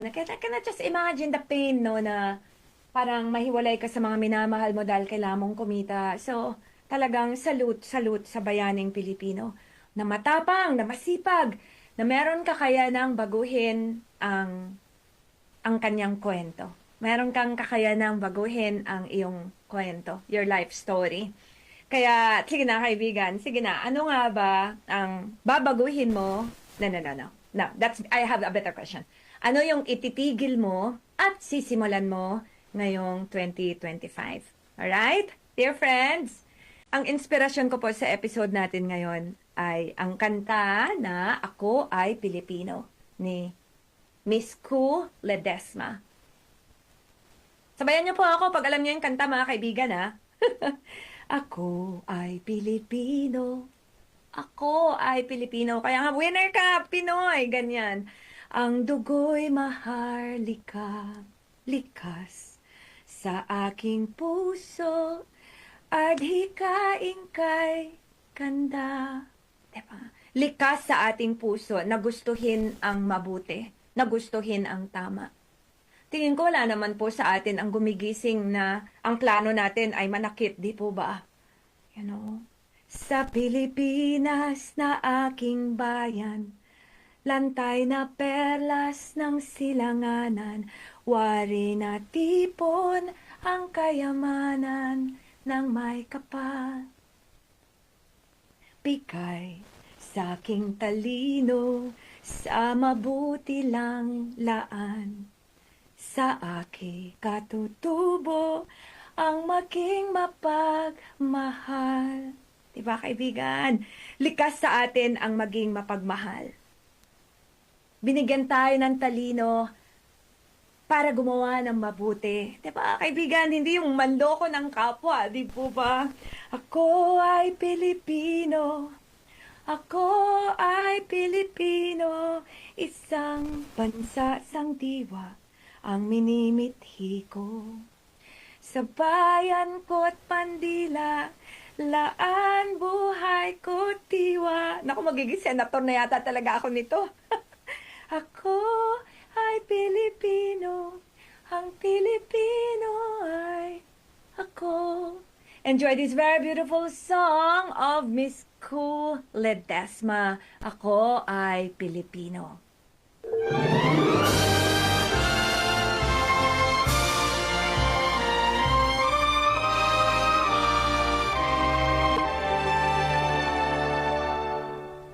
Can I just imagine the pain, no, na parang mahiwalay ka sa mga minamahal mo dahil kailangan mong kumita. So, talagang salute sa bayaning Pilipino na matapang, na masipag, na meron kakayanang baguhin ang kanyang kwento. Meron kang kakayanang baguhin ang iyong kwento, your life story. Kaya, sige na kaibigan, sige na, ano nga ba ang babaguhin mo? No. No, I have a better question. Ano yung ititigil mo at sisimulan mo ngayong 2025? Alright? Dear friends, ang inspirasyon ko po sa episode natin ngayon ay ang kanta na Ako ay Pilipino ni Miss Ku Ledesma. Sabayan niyo po ako pag alam niyo yung kanta, mga kaibigan, ha? Ako ay Pilipino. Ako ay Pilipino. Kaya nga, winner ka, Pinoy. Ganyan. Ang dugo'y maharlika, likas sa aking puso, at hikain kay kanda. Diba? Likas sa ating puso, nagustuhin ang mabuti, nagustuhin ang tama. Tingin ko wala naman po sa atin ang gumigising na ang plano natin ay manakit, di po ba? You know? Sa Pilipinas na aking bayan, lantay na perlas ng silanganan, wari na tipon ang kayamanan ng may kapal. Bigay sa aking talino, sa mabuti lang laan, sa aki katutubo ang maging mapagmahal. Diba, kaibigan? Likas sa atin ang maging mapagmahal. Binigyan tayo ng talino para gumawa ng mabuti. Diba, kaibigan? Hindi yung manloko ng kapwa, di po ba? Ako ay Pilipino. Ako ay Pilipino. Isang bansa, isang diwa ang minimithi ko. Sa bayan ko't pandila, laan buhay ko tiwa. Naku, magiging senator na yata talaga ako nito. Ako ay Pilipino, ang Pilipino ay ako. Enjoy this very beautiful song of Miss Ku Ledesma. Ako ay Pilipino.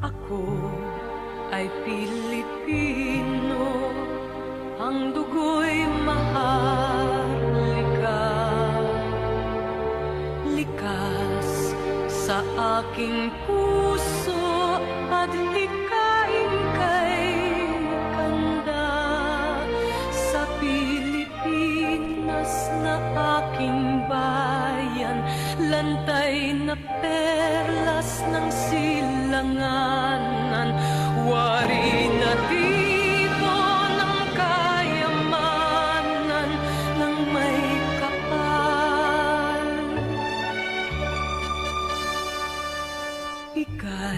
Ako ay Pilipino, ang dugo'y maharlika, likas sa aking puso at hikain kay kanda, sa Pilipinas na aking bayan, lantay na perlas ng silanganan, wari na tipo ng kayamanan ng may kapal. Ika'y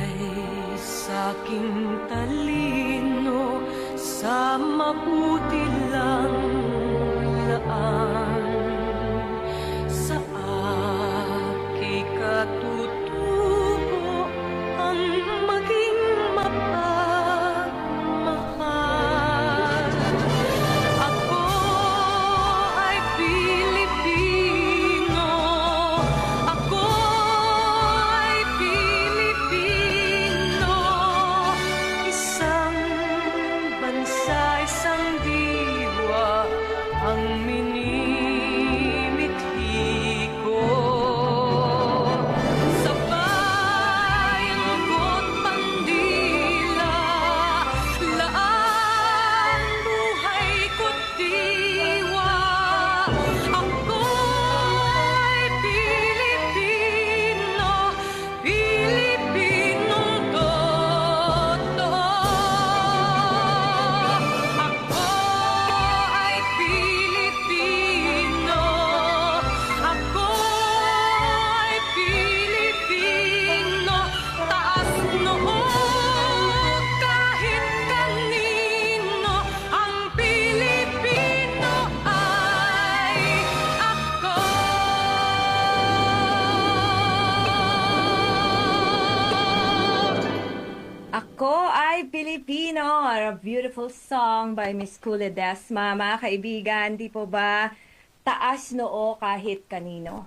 Ako ay Pilipino. A beautiful song by Miss Kuledesma. Mga kaibigan, di po ba taas noo kahit kanino?